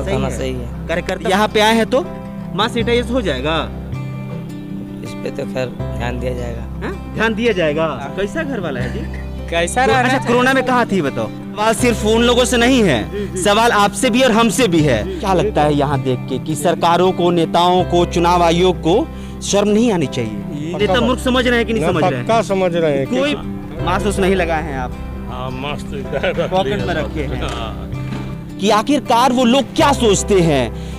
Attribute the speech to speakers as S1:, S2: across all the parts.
S1: बताना सही है।
S2: कार्यकर्ता यहाँ पे आए हैं तो मास्क सैनिटाइज हो जाएगा,
S1: इस पे तो खैर ध्यान दिया जाएगा।
S2: ध्यान दिया जाएगा। कैसा घर वाला है जी?
S1: कैसा
S2: अच्छा, कोरोना में कहाँ थी बताओ? सवाल सिर्फ उन लोगों से नहीं है, सवाल आपसे भी और हमसे भी है। क्या लगता है यहाँ देख के कि सरकारों को, नेताओं को, चुनाव आयोग को शर्म नहीं आनी चाहिए? नेता मूर्ख समझ रहे हैं कि नहीं समझ रहे हैं?
S3: पक्का समझ रहे हैं।
S2: कोई मास्क नहीं लगाए हैं आप,
S3: मास्क
S2: पॉकेट में रखे हैं कि आखिरकार वो लोग क्या सोचते हैं।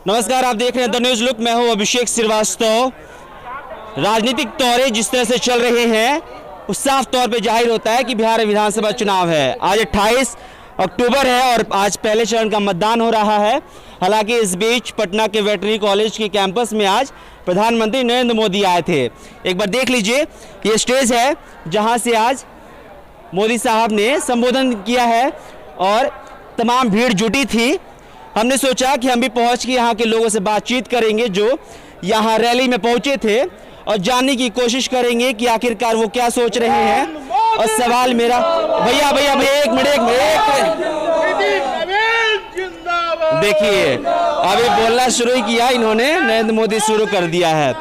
S2: नमस्कार, आप देख रहे हैं द न्यूज लुक। मैं हूं अभिषेक श्रीवास्तव। राजनीतिक दौरे जिस तरह से चल रहे हैं उस साफ तौर पे जाहिर होता है कि बिहार विधानसभा चुनाव है। आज 28 अक्टूबर है और आज पहले चरण का मतदान हो रहा है। हालांकि इस बीच पटना के वेटरनरी कॉलेज के कैंपस में आज प्रधानमंत्री नरेंद्र मोदी आए थे। एक बार देख लीजिए, ये स्टेज है जहां से आज मोदी साहब ने संबोधन किया है और तमाम भीड़ जुटी थी। हमने सोचा कि हम भी पहुंच के यहाँ के लोगों से बातचीत करेंगे जो यहाँ रैली में पहुंचे थे और जानने की कोशिश करेंगे कि आखिरकार वो क्या सोच रहे हैं। और सवाल मेरा, भैया एक मिनट देखिए, अभी बोलना शुरू किया इन्होंने, नरेंद्र मोदी शुरू कर दिया है।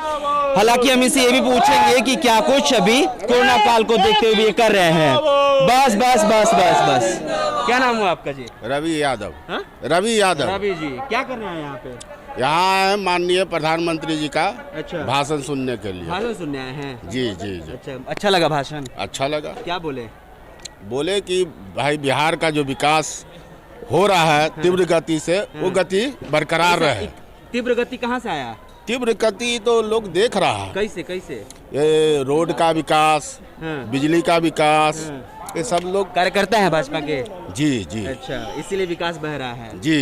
S2: हालांकि हम इसे ये भी पूछेंगे कि क्या कुछ अभी कोरोना काल को देखते हुए कर रहे हैं। बस। क्या नाम हुआ आपका जी?
S4: रवि यादव।
S2: हा?
S4: रवि यादव।
S2: रवि जी, क्या कर रहे हैं यहाँ पे?
S4: यहाँ माननीय प्रधानमंत्री जी का
S2: अच्छा
S4: भाषण सुनने के लिए।
S2: भाषण सुनने आए हैं?
S4: जी।
S2: अच्छा लगा भाषण?
S4: अच्छा लगा।
S2: क्या बोले
S4: कि भाई बिहार का जो विकास हो रहा है तीव्र गति से, वो गति बरकरार रहे।
S2: तीव्र गति कहाँ से आया?
S4: तीव्र गति तो लोग देख रहा है।
S2: कैसे?
S4: ये रोड का विकास, बिजली का विकास, ये सब लोग
S2: कार्यकर्ता है भाजपा के।
S4: जी।
S2: अच्छा, इसीलिए विकास बह रहा है।
S4: जी।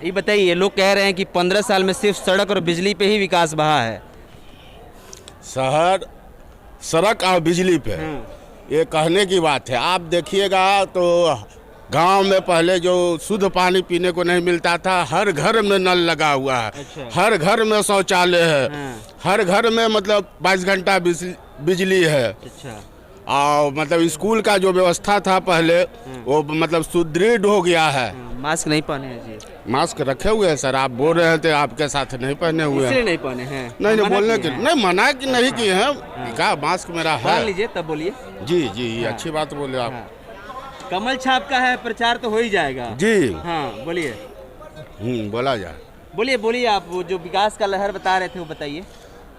S2: ये बताइए, लोग कह रहे हैं कि 15 साल में सिर्फ सड़क और बिजली पे ही विकास बहा है।
S4: शहर सड़क और बिजली पे, ये कहने की बात है। आप देखिएगा तो गांव में पहले जो शुद्ध पानी पीने को नहीं मिलता था, हर घर में नल लगा हुआ है। अच्छा। हर घर में शौचालय है। हर घर में मतलब 22 घंटा बिजली है। अच्छा। और मतलब स्कूल का जो व्यवस्था था पहले, वो मतलब सुदृढ़ हो गया है।
S2: मास्क नहीं पहने हैं जी?
S4: मास्क रखे हुए हैं सर। आप बोल रहे थे आपके साथ नहीं पहने हुए हैं।
S2: नहीं पहने हैं?
S4: नहीं बोलने के नहीं, मना कि नहीं किए हैं। क्या मास्क मेरा है?
S2: लीजिए तब बोलिए।
S4: जी। अच्छी बात बोले आप।
S2: कमल छाप का है, प्रचार तो हो ही जाएगा
S4: जी।
S2: हाँ, बोलिए।
S4: बोला जाए।
S2: बोलिए आप। वो जो विकास का लहर बता रहे थे वो बताइए।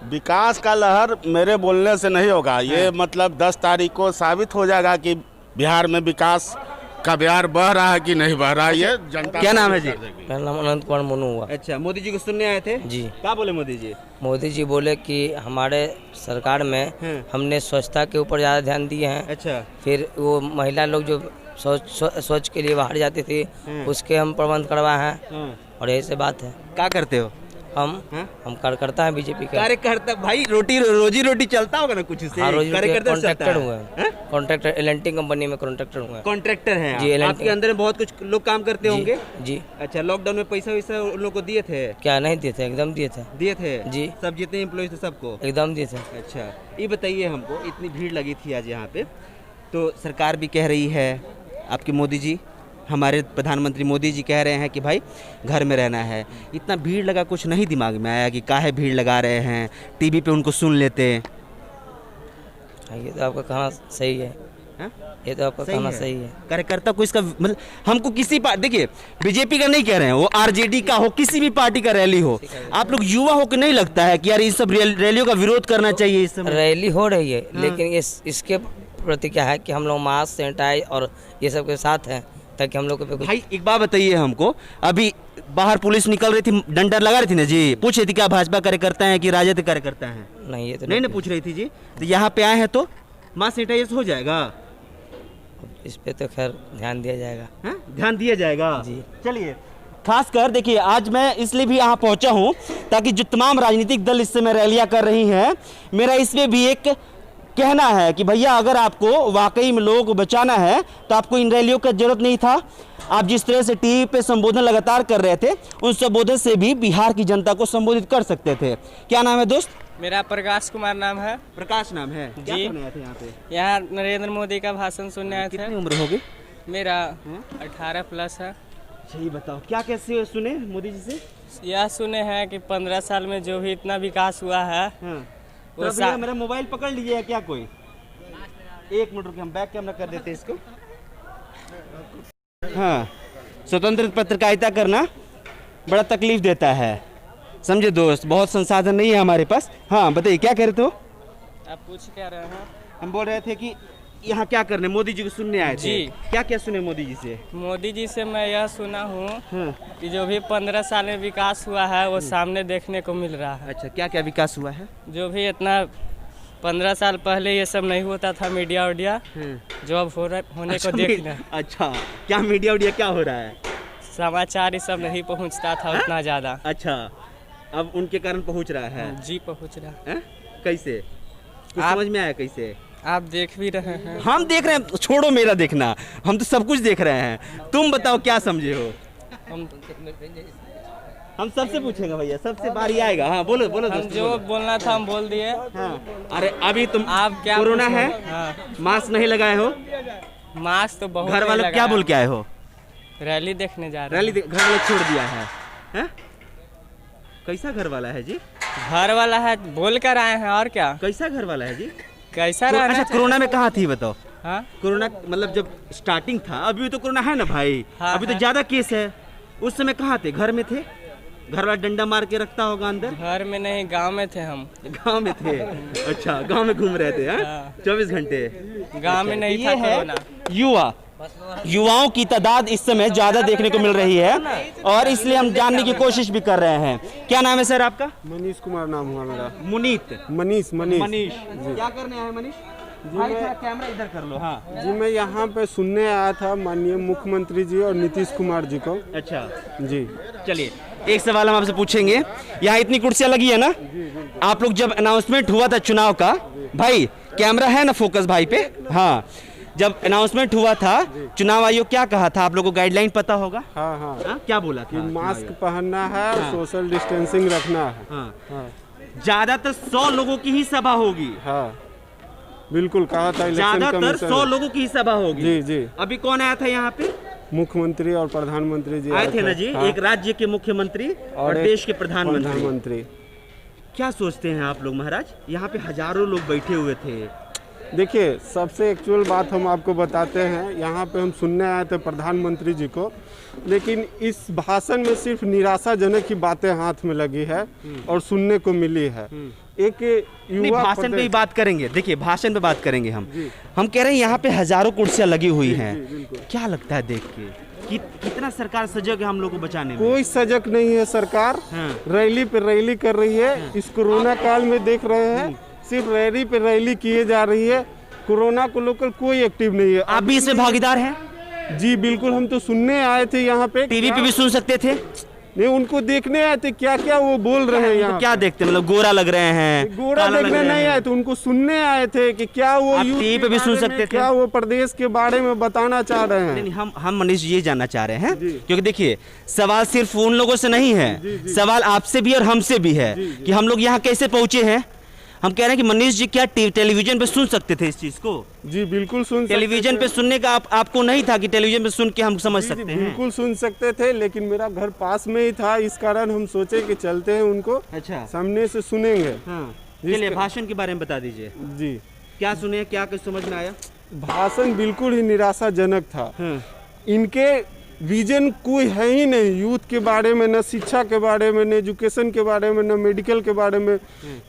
S4: विकास का लहर मेरे बोलने से नहीं होगा। ये मतलब 10 तारीख को साबित हो जाएगा कि बिहार में विकास का बिहार बह रहा है कि नहीं बह रहा है। ये जनता।
S2: क्या नाम है जी?
S1: मेरा नाम अनंत कुमार मोनू हुआ।
S2: अच्छा, मोदी जी को सुनने आए थे
S1: जी।
S2: क्या बोले मोदी जी?
S1: मोदी जी बोले कि हमारे सरकार में हमने स्वच्छता के ऊपर ज़्यादा ध्यान दिए हैं।
S2: अच्छा।
S1: फिर वो महिला लोग जो शौच के लिए बाहर जाती थी, उसके हम प्रबंध करवाए हैं। और यही से बात है। क्या करते हो? हम कार्यकर्ता हैं बीजेपी का। कार्यकर्ता भाई, रोजी रोटी चलता होगा ना कुछ से? कॉन्ट्रैक्टर हुए हैं। कॉन्ट्रैक्टर एल&टी कंपनी में कॉन्ट्रैक्टर हुए हैं।
S2: कॉन्ट्रैक्टर हैं
S1: जी।
S2: आपके अंदर में बहुत कुछ लोग काम करते होंगे
S1: जी।
S2: अच्छा, लॉकडाउन में पैसा वैसा उन लोग को दिए थे?
S1: क्या नहीं दिए थे? एकदम दिए थे जी।
S2: सब जितने एम्प्लॉय थे सबको
S1: एकदम दिए थे।
S2: अच्छा, ये बताइए हमको, इतनी भीड़ लगी थी आज यहाँ पे, तो सरकार भी कह रही है, आपके मोदी जी, हमारे प्रधानमंत्री मोदी जी कह रहे हैं कि भाई घर में रहना है। इतना भीड़ लगा, कुछ नहीं दिमाग में आया कि काहे भीड़ लगा रहे हैं? टीवी पे उनको सुन लेते।
S1: ये तो आपका कहना सही है। ये तो आपका कहना सही है।
S2: कार्यकर्ता को इसका मतलब, हमको किसी देखिए, बीजेपी का नहीं कह रहे हैं, वो आरजेडी का हो, किसी भी पार्टी का रैली हो, आप लोग युवा हो कि नहीं लगता है कि यार इस सब रैलियों का विरोध करना चाहिए? इस समय
S1: रैली हो रही है, लेकिन इसके प्रति क्या है कि हम लोग मास्क, सैनिटाइज और ये सब के साथ हैं, ताकि हम लोग को
S2: भाई एक बात बताइए हमको, अभी बाहर पुलिस निकल रही थी, डंडा लगा रही थी ना जी, पूछ रही थी क्या भाजपा कार्यकर्ता हैं कि राजद कार्यकर्ता हैं?
S1: नहीं, ये तो
S2: नहीं पूछ रही थी जी। तो यहाँ पे आए हैं तो मास्क सैनिटाइज हो जाएगा?
S1: इस पे तो खैर ध्यान दिया जाएगा।
S2: ध्यान दिया जाएगा
S1: जी।
S2: चलिए, खासकर देखिए, आज मैं इसलिए भी यहाँ पहुँचा हूँ ताकि जो तमाम राजनीतिक दल इस समय रैलियाँ कर रही हैं, मेरा इसमें भी एक कहना है कि भैया अगर आपको वाकई में लोगों को बचाना है तो आपको इन रैलियों का जरूरत नहीं था। आप जिस तरह से टीवी पे संबोधन लगातार कर रहे थे, उन संबोधन से भी बिहार की जनता को संबोधित कर सकते थे। क्या नाम है दोस्त?
S3: मेरा प्रकाश कुमार नाम है।
S2: प्रकाश नाम है। क्या
S3: जी।
S2: करने आए थे यहाँ पे?
S3: यहाँ नरेंद्र मोदी का भाषण सुनने आए थे।
S2: कितनी उम्र होगी?
S3: मेरा 18 प्लस है।
S2: सही बताओ, क्या कैसे सुने मोदी जी से?
S3: यह सुने हैं कि 15 साल में जो भी इतना विकास हुआ है
S2: तो भैया मेरा मोबाइल पकड़ लीजिए क्या कोई? एक मिनट रुकिए, हम बैक कैमरा कर देते हैं इसको। हाँ, स्वतंत्र पत्रकारिता करना बड़ा तकलीफ देता है, समझे दोस्त। बहुत संसाधन नहीं है हमारे पास। हाँ बताइए, क्या कह रहे थे?
S3: आप पूछ क्या रहे हैं?
S2: हम बोल रहे थे कि यहाँ क्या करने, मोदी जी को सुनने आए थे।
S3: जी।
S2: क्या क्या सुने मोदी जी से?
S3: मोदी जी से मैं यह सुना हूँ कि जो भी 15 साल में विकास हुआ है वो सामने देखने को मिल रहा है।
S2: अच्छा, क्या क्या विकास हुआ है?
S3: जो भी इतना 15 साल पहले ये सब नहीं होता था, मीडिया उडिया जो अब होने को देखना।
S2: अच्छा, क्या मीडिया उडिया क्या हो रहा है?
S3: समाचार ये सब नहीं पहुँचता था उतना ज़्यादा।
S2: अच्छा, अब उनके कारण पहुँच रहा है।
S3: जी पहुँच रहा है।
S2: कैसे, कुछ
S3: आप-
S2: समझ में आया कैसे?
S3: आप देख भी रहे हैं।
S2: हम देख रहे हैं, छोड़ो मेरा देखना, हम तो सब कुछ देख रहे हैं। तुम बताओ क्या समझे हो? हम सबसे पूछेंगे भैया, सबसे बारी आएगा। हाँ बोलो बोलो
S3: हम
S2: दोस्त,
S3: जो
S2: बोलो।
S3: बोलना था हम बोल दिए।
S2: हाँ। अरे अभी तुम
S3: आप क्या
S2: कोरोना
S3: पूछे?
S2: है,
S3: हाँ।
S2: मास्क नहीं लगाए हो,
S3: मास्क तो बहुत
S2: घर वालों
S3: नहीं
S2: क्या
S3: लगाया।
S2: बोल के आए हो?
S3: रैली देखने जा रहे
S2: रैली घर वाले छोड़ दिया है, हैं? कैसा घर वाला है जी?
S3: हैं। घर वाला है बोल कर आए हैं और क्या।
S2: कैसा घर वाला है जी?
S3: कैसा रहना
S2: अच्छा, कोरोना में कहाँ थी बताओ?
S3: हाँ?
S2: कोरोना मतलब जब स्टार्टिंग था, अभी तो कोरोना है ना भाई।
S3: हाँ,
S2: अभी तो
S3: है।
S2: ज्यादा केस है। उस समय कहाँ थे? घर में थे? घर वाला डंडा मार के रखता होगा अंदर।
S3: घर में नहीं, गांव में थे हम।
S2: गांव में थे? अच्छा, गांव में घूम रहे थे?
S3: हाँ।
S2: 24 घंटे
S3: गांव में नहीं था
S2: ये है
S3: कोरोना।
S2: युवा, युवाओं की तादाद इस समय ज्यादा देखने को मिल रही है और इसलिए हम जानने की कोशिश भी कर रहे हैं। क्या नाम है सर आपका?
S5: मनीष कुमार नाम हुआ मेरा।
S2: मुनीत।
S5: मनीष
S2: मनीष, क्या करने आए मनीष? भाई थोड़ा कैमरा इधर कर लो। हाँ
S5: जी, मैं यहाँ पे सुनने आया था माननीय मुख्यमंत्री जी और नीतीश कुमार जी को।
S2: अच्छा
S5: जी,
S2: चलिए, एक सवाल हम आपसे पूछेंगे। यहाँ इतनी कुर्सियाँ लगी है ना, आप लोग जब अनाउंसमेंट हुआ था चुनाव का, भाई कैमरा है ना फोकस भाई पे? हाँ, जब अनाउंसमेंट हुआ था, चुनाव आयोग क्या कहा था? आप लोगों को गाइडलाइन पता होगा?
S5: हाँ हाँ,
S2: हाँ, क्या बोला
S5: कि
S2: था?
S5: मास्क पहनना है और सोशल डिस्टेंसिंग रखना है।
S2: हाँ,
S5: हाँ
S2: ज्यादातर 100 लोगों की ही सभा होगी।
S5: हाँ, बिल्कुल कहा था इलेक्शन
S2: ज्यादातर
S5: कमीशन।
S2: 100 लोगों की ही सभा होगी।
S5: जी जी,
S2: अभी कौन आया था यहाँ पे?
S5: मुख्यमंत्री और प्रधानमंत्री जी
S2: आए थे ना जी।
S5: हाँ,
S2: एक राज्य के मुख्यमंत्री और
S5: एक
S2: देश के प्रधानमंत्री।
S5: प्रधानमंत्री।
S2: क्या सोचते हैं आप लोग महाराज? यहाँ पे हजारों लोग बैठे हुए थे।
S5: देखिए, सबसे एक्चुअल बात हम आपको बताते हैं। यहाँ पे हम सुनने आए थे प्रधानमंत्री जी को, लेकिन इस भाषण में सिर्फ निराशाजनक ही बातें हाथ में लगी है और सुनने को मिली है। एक
S2: नहीं,
S5: युवा
S2: भाषण पे ही बात करेंगे। देखिए, भाषण पे बात करेंगे हम कह रहे हैं यहाँ पे हजारों कुर्सियाँ लगी हुई हैं। क्या लगता है देख के कितना सरकार सजग है हम लोग को बचाने में?
S5: कोई सजग नहीं है सरकार।
S2: हाँ।
S5: रैली पे रैली कर रही है। इस कोरोना काल में देख रहे हैं, सिर्फ रैली पे रैली किए जा रही है। कोरोना को लेकर कोई एक्टिव नहीं है।
S2: आप भी इसमें भागीदार हैं?
S5: जी बिल्कुल, हम तो सुनने आए थे यहाँ पे।
S2: टीवी पे भी सुन सकते थे?
S5: नहीं, उनको देखने आए थे क्या क्या वो बोल रहे हैं यहाँ।
S2: तो क्या देखते हैं? मतलब गोरा लग रहे हैं,
S5: गोरा
S2: काला लग
S5: देखने
S2: रहे
S5: नहीं
S2: हैं।
S5: आए थे, उनको सुनने आए थे कि क्या वो
S2: आप
S5: यूथ
S2: टीवी
S5: के
S2: पे भी सुन
S5: बारे में,
S2: सकते थे।
S5: क्या वो प्रदेश के बारे में बताना चाह रहे हैं।
S2: नहीं, हम मनीष ये जानना चाह रहे हैं, क्योंकि देखिए सवाल सिर्फ उन लोगों से नहीं है, सवाल आपसे भी और हमसे भी है कि हम लोग यहाँ कैसे पहुंचे हैं। हम कह रहे हैं कि मनीष जी क्या टेलीविजन पे सुन सकते थे इस चीज को?
S5: जी बिल्कुल सुन सकते
S2: टेलीविजन
S5: थे।
S2: पे सुनने का आपको नहीं था कि टेलीविजन पे सुन के हम समझ
S5: जी,
S2: सकते हैं?
S5: बिल्कुल सुन सकते थे, लेकिन मेरा घर पास में ही था, इस कारण हम सोचे कि चलते हैं उनको
S2: अच्छा,
S5: सामने से सुनेंगे।
S2: हाँ, चलिए भाषण के बारे में बता दीजिए।
S5: जी,
S2: क्या सुने, क्या कुछ समझ में आया?
S5: भाषण बिल्कुल ही निराशाजनक था।
S2: हाँ।
S5: इनके विजन कोई है ही नहीं, यूथ के बारे में, न शिक्षा के बारे में, न एजुकेशन के बारे में, न मेडिकल के बारे में।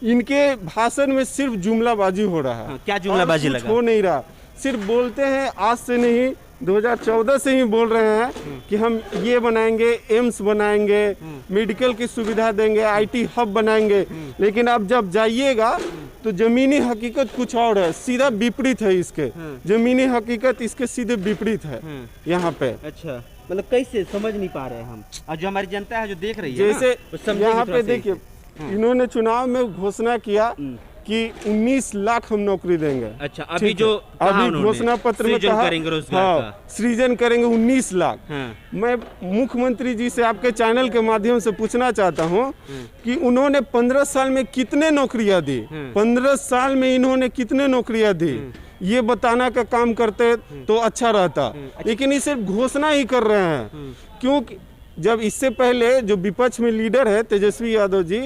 S5: इनके भाषण में सिर्फ जुमलाबाजी हो रहा है।
S2: हाँ, क्या जुमलाबाजी
S5: और कुछ
S2: लगा?
S5: हो नहीं रहा, सिर्फ बोलते हैं। आज से नहीं, 2014 से ही बोल रहे हैं कि हम ये बनाएंगे, एम्स बनाएंगे, मेडिकल की सुविधा देंगे, IT हब बनाएंगे। लेकिन अब जब जाइएगा तो जमीनी हकीकत कुछ और है, सीधा विपरीत है इसके। जमीनी हकीकत इसके सीधे विपरीत है यहाँ पे।
S2: अच्छा, मतलब कैसे समझ नहीं पा रहे हम, और जो हमारी जनता है जो देख रही है
S5: जैसे
S2: ना, वो समझेगी
S5: यहाँ
S2: थोड़ा
S5: पे
S2: सही
S5: देखिए, इन्होंने चुनाव में घोषणा किया कि 19 लाख हम नौकरी देंगे।
S2: अच्छा, अभी
S5: ठीक है?
S2: जो कहा
S5: अभी
S2: उन्होंने,
S5: घोषणा पत्र में
S2: सृजन
S5: कहा
S2: करेंगे रोजगार
S5: हाँ,
S2: का।
S5: सृजन करेंगे 19 लाख।
S2: हाँ।
S5: मैं मुख्यमंत्री जी से आपके चैनल के माध्यम से पूछना चाहता हूं कि उन्होंने 15 साल में कितने नौकरियां दी, 15 साल में इन्होंने कितने नौकरियां दी, ये बताना का काम करते तो अच्छा रहता। लेकिन ये सिर्फ घोषणा ही कर रहे हैं। क्योंकि जब इससे पहले जो विपक्ष में लीडर है तेजस्वी यादव जी,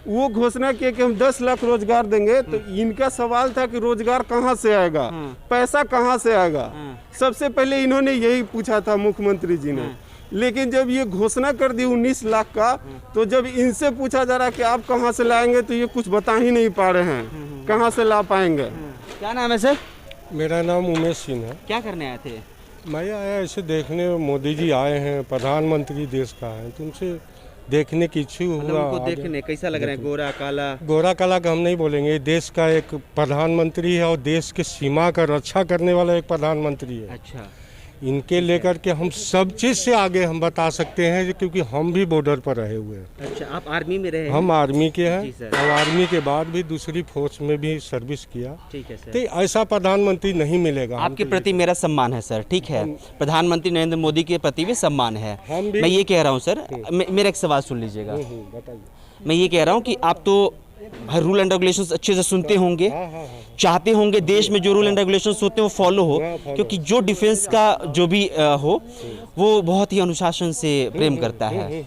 S5: वो घोषणा किए कि हम 10 लाख रोजगार देंगे, तो इनका सवाल था कि रोजगार कहाँ से आएगा, पैसा कहाँ से आएगा। सबसे पहले इन्होंने यही पूछा था मुख्यमंत्री जी ने। लेकिन जब ये घोषणा कर दी 19 लाख का, तो जब इनसे पूछा जा रहा है कि आप कहाँ से लाएंगे, तो ये कुछ बता ही नहीं पा रहे हैं कहाँ से ला पाएंगे।
S2: क्या नाम है सर?
S6: मेरा नाम उमेश सिंह है।
S2: क्या करने आए थे?
S6: मैं आया ऐसे देखने, मोदी जी आए हैं, प्रधानमंत्री देश का है, तो उनसे देखने की इच्छा हुआ।
S2: उनको देखने कैसा लग रहा है? गोरा काला?
S6: गोरा काला का हम नहीं बोलेंगे, देश का एक प्रधानमंत्री है और देश के सीमा का रक्षा करने वाला एक प्रधानमंत्री है।
S2: अच्छा,
S6: इनके लेकर के हम सब चीज़ से आगे हम बता सकते हैं, क्योंकि हम भी बॉर्डर पर रहे हुए हैं।
S2: अच्छा, आप आर्मी में रहे हैं?
S6: हम आर्मी के
S2: जी
S6: हैं
S2: सर।
S6: और आर्मी के बाद भी दूसरी फोर्स में भी सर्विस किया।
S2: ठीक है सर।
S6: तो ऐसा प्रधानमंत्री नहीं मिलेगा।
S2: आपके प्रति मेरा सम्मान है सर, ठीक है। प्रधानमंत्री नरेंद्र मोदी के प्रति भी सम्मान है।
S6: हम भी-
S2: मैं ये कह रहा हूँ सर, मेरा एक सवाल सुन लीजिएगा।
S6: बताइए।
S2: मैं ये कह रहा हूँ कि आप तो हर रूल एंड रेगुलेशंस अच्छे से सुनते होंगे, चाहते होंगे देश में जो रूल एंड रेगुलेशंस होते हैं वो फॉलो हो, क्योंकि जो डिफेंस का जो भी हो वो बहुत ही अनुशासन से प्रेम करता है।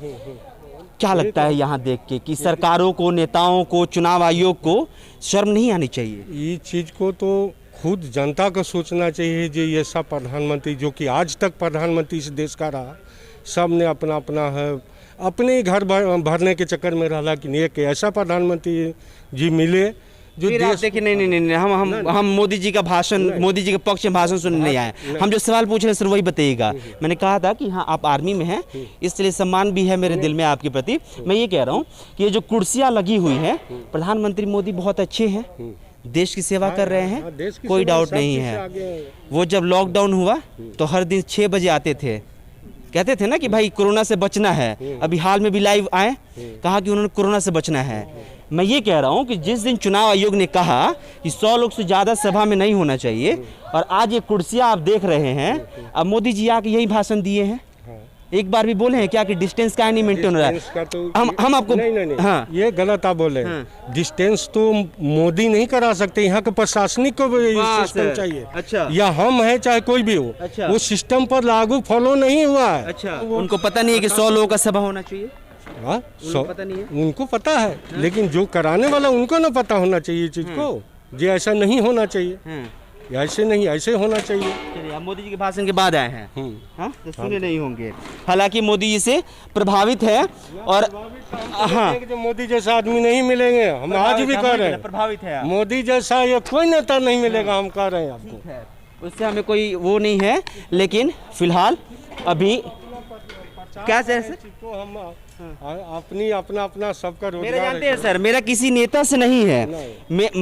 S2: क्या लगता है यहाँ देख के कि सरकारों को, नेताओं को, चुनाव आयोग को शर्म नहीं आनी चाहिए?
S6: ये चीज़ को तो खुद जनता को सोचना चाहिए। जो ये सब प्रधानमंत्री जो कि आज तक प्रधानमंत्री इस देश का रहा, सब ने अपना अपना है, अपने ही घर भरने के चक्कर में रहा कि एक ऐसा प्रधानमंत्री जी मिले जो
S2: फिर आप
S6: देश।
S2: देखिए, नहीं, हम मोदी जी का भाषण, मोदी जी के पक्ष में भाषण सुनने नहीं आए। हम जो सवाल पूछ रहे हैं सर वही बताइएगा। मैंने कहा था कि हाँ, आप आर्मी में हैं, इसलिए सम्मान भी है मेरे दिल में आपके प्रति। मैं ये कह रहा हूँ कि ये जो कुर्सियाँ लगी हुई हैं, प्रधानमंत्री मोदी बहुत अच्छे हैं, देश की सेवा कर रहे हैं, कोई डाउट नहीं है। वो जब लॉकडाउन हुआ तो हर दिन 6 बजे आते थे, कहते थे ना कि भाई कोरोना से बचना है। अभी हाल में भी लाइव आए, कहा कि उन्होंने कोरोना से बचना है। मैं ये कह रहा हूँ कि जिस दिन चुनाव आयोग ने कहा कि 100 लोग से ज़्यादा सभा में नहीं होना चाहिए, और आज ये कुर्सियाँ आप देख रहे हैं, अब मोदी जी आके यही भाषण दिए हैं। एक बार भी बोले हैं क्या कि डिस्टेंस का नहीं मेंटेन हो रहा है?
S6: तो
S2: हम आपको
S6: नहीं।
S2: हाँ,
S6: ये गलत आप बोले। डिस्टेंस तो मोदी नहीं करा सकते, यहाँ के प्रशासनिक को भी
S2: वाह
S6: सिस्टम
S2: सर।
S6: चाहिए।
S2: अच्छा।
S6: या हम हैं चाहे कोई भी हो,
S2: अच्छा।
S6: वो सिस्टम पर लागू फॉलो नहीं हुआ है।
S2: अच्छा, उनको पता नहीं है कि 100 लोगों का सभा होना चाहिए?
S6: हाँ,
S2: पता नहीं है?
S6: उनको पता है, लेकिन जो कराने वाला उनको ना पता होना चाहिए चीज को, जे ऐसा नहीं होना चाहिए, ऐसे नहीं, ऐसे होना चाहिए।
S2: चलिए, आप मोदी जी के भाषण के बाद आए हैं, हाँ, तो सुने नहीं होंगे। हालांकि मोदी जी से प्रभावित है, और हाँ,
S6: जो मोदी जैसा आदमी नहीं मिलेंगे, हम आज भी कह रहे हैं,
S2: प्रभावित है आप।
S6: मोदी जैसा ये कोई नेता नहीं मिलेगा, हम कह रहे हैं आपको।
S2: उससे हमें कोई वो नहीं है, लेकिन फिलहाल अभी क्या सर?
S6: तो हम अपनी अपना सबका
S2: मेरा
S6: रोजगार
S2: जानते हैं सर, मेरा किसी नेता से नहीं है।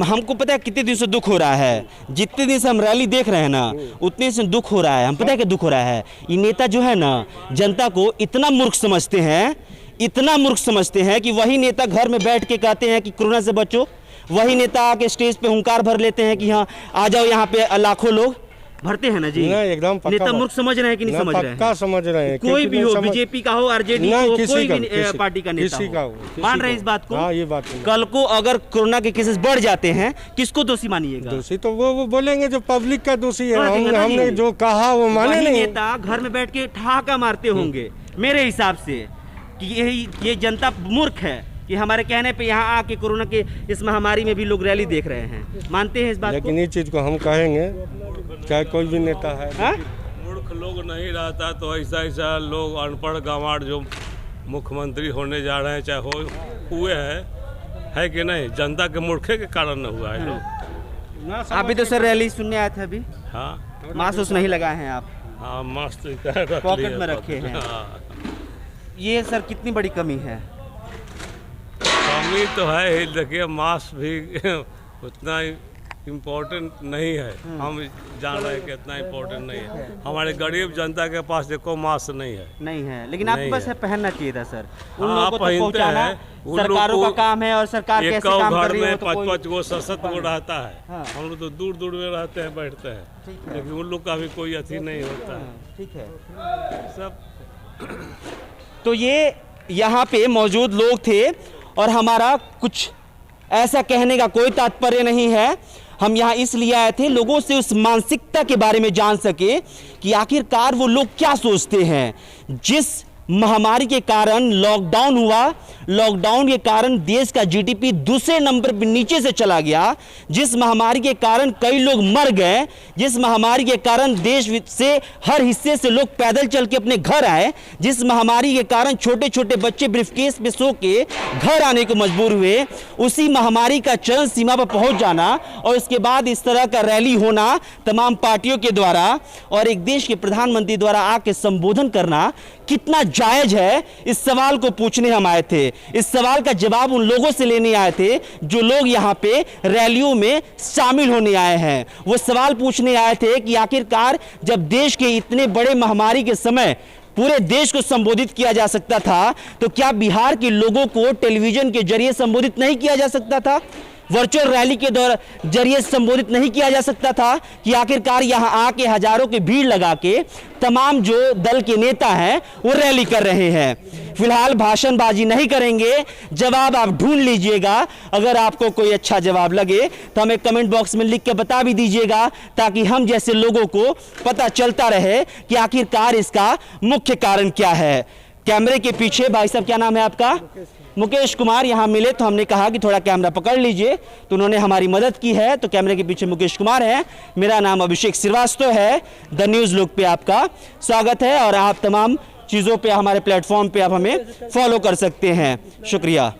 S2: हमको पता है कितने दिन से दुख हो रहा है, जितने दिन से हम रैली देख रहे हैं ना, उतने से दुख हो रहा है। हम पता है कि दुख हो रहा है। ये नेता जो है ना, जनता को इतना मूर्ख समझते हैं, इतना मूर्ख समझते हैं कि वही नेता घर में बैठ के कहते हैं कि कोरोना से बचो, वही नेता आके स्टेज पे हुंकार भर लेते हैं कि हाँ आ जाओ, यहाँ पे लाखों लोग भरते हैं ना जी।
S6: नहीं, एकदम पक्का
S2: नेता
S6: बात।
S2: मूर्ख समझ रहे हैं कि नहीं समझ रहे हैं?
S6: पक्का समझ रहे हैं।
S2: कोई भी हो, बीजेपी का हो, आरजेडी का हो, कोई भी पार्टी का नेता
S6: किसी का
S2: हो,
S6: हो,
S2: मान रहे हैं इस बात को?
S6: हाँ, ये बात है।
S2: कल को अगर कोरोना के केसेस बढ़ जाते हैं, किसको दोषी मानिएगा?
S6: दोषी तो वो बोलेंगे जो पब्लिक का दोषी है।
S2: हाँ, देखा ना
S6: हमने
S2: जी।
S6: जो कहा वो माने
S2: वही
S6: नहीं।
S2: नेता घर में बैठ के ठहाका मारते होंगे मेरे हिसाब से कि ये जनता मूर्ख है कि हमारे कहने पे यहाँ आके कोरोना के इस महामारी में भी लोग रैली देख रहे हैं। मानते हैं इस बात
S6: लेकिन ये चीज को हम कहेंगे, चाहे कोई भी नेता है।
S2: हाँ?
S7: मूर्ख लोग नहीं रहता तो ऐसा लोग अनपढ़ गंवार जो मुख्यमंत्री होने जा रहे हैं, चाहे हुए हैं, है कि नहीं? जनता के मूर्खे के कारण न हुआ है लोग।
S2: आप भी तो सर रैली सुनने आए थे अभी,
S7: हाँ
S2: मास्क नहीं लगाए हैं आप,
S7: हाँ, मस्त
S2: पॉकेट में रखे हैं।
S7: हाँ।
S2: ये सर कितनी बड़ी कमी है?
S7: कमी तो है ही, देखिए मास्क भी उतना ही इम्पोर्टेंट नहीं है। हम जान रहे हैं कि इतना इम्पोर्टेंट नहीं है। हमारे गरीब जनता के पास देखो मास्क नहीं है।
S2: नहीं है, लेकिन आपको बस है पहनना चाहिए था सर। उन
S7: हाँ,
S2: लोगों को तक
S7: पहनते
S2: पहुंचाना
S7: हैं। उन
S2: सरकारों
S7: लोग
S2: का
S7: को
S2: काम है और सरकार कैसे काम कर
S7: घर
S2: रही है
S7: में
S2: वो तो कोई
S7: 5-5 गो 7-7 गो रहता है।
S2: हाँ।
S7: हम लोग तो दूर दूर में रहते हैं, बैठते हैं, लेकिन उन लोग का भी कोई अथी नहीं होता है।
S2: ठीक है।
S7: सब
S2: तो ये यहाँ पे मौजूद लोग थे और हमारा कुछ ऐसा कहने का कोई तात्पर्य नहीं है। हम यहाँ इसलिए आए थे लोगों से उस मानसिकता के बारे में जान सके कि आखिरकार वो लोग क्या सोचते हैं। जिस महामारी के कारण लॉकडाउन हुआ, लॉकडाउन के कारण देश का जीडीपी दूसरे नंबर पर नीचे से चला गया, जिस महामारी के कारण कई लोग मर गए, जिस महामारी के कारण देश से हर हिस्से से लोग पैदल चल के अपने घर आए, जिस महामारी के कारण छोटे छोटे बच्चे ब्रीफकेस पे सो के घर आने को मजबूर हुए, उसी महामारी का चरम सीमा पर पहुंच जाना और उसके बाद इस तरह का रैली होना तमाम पार्टियों के द्वारा और एक देश के प्रधानमंत्री द्वारा आके संबोधन करना कितना जायज है, इस सवाल को पूछने हम आए थे। इस सवाल का जवाब उन लोगों से लेने आए थे जो लोग यहाँ पे रैलियों में शामिल होने आए हैं। वो सवाल पूछने आए थे कि आखिरकार जब देश के इतने बड़े महामारी के समय पूरे देश को संबोधित किया जा सकता था, तो क्या बिहार के लोगों को टेलीविजन के जरिए संबोधित नहीं किया जा सकता था? वर्चुअल रैली के जरिए संबोधित नहीं किया जा सकता था कि आखिरकार यहां आके हजारों की भीड़ लगा के तमाम जो दल के नेता हैं वो रैली कर रहे हैं। फिलहाल भाषणबाजी नहीं करेंगे, जवाब आप ढूंढ लीजिएगा। अगर आपको कोई अच्छा जवाब लगे तो हमें कमेंट बॉक्स में लिख के बता भी दीजिएगा, ताकि हम जैसे लोगों को पता चलता रहे कि आखिरकार इसका मुख्य कारण क्या है। कैमरे के पीछे भाई साहब, क्या नाम है आपका? मुकेश कुमार यहाँ मिले तो हमने कहा कि थोड़ा कैमरा पकड़ लीजिए, तो उन्होंने हमारी मदद की है। तो कैमरे के पीछे मुकेश कुमार हैं, मेरा नाम अभिषेक श्रीवास्तव है। द न्यूज़ लुक पे आपका स्वागत है और आप तमाम चीज़ों पे हमारे प्लेटफॉर्म पे आप हमें फॉलो कर सकते हैं। शुक्रिया।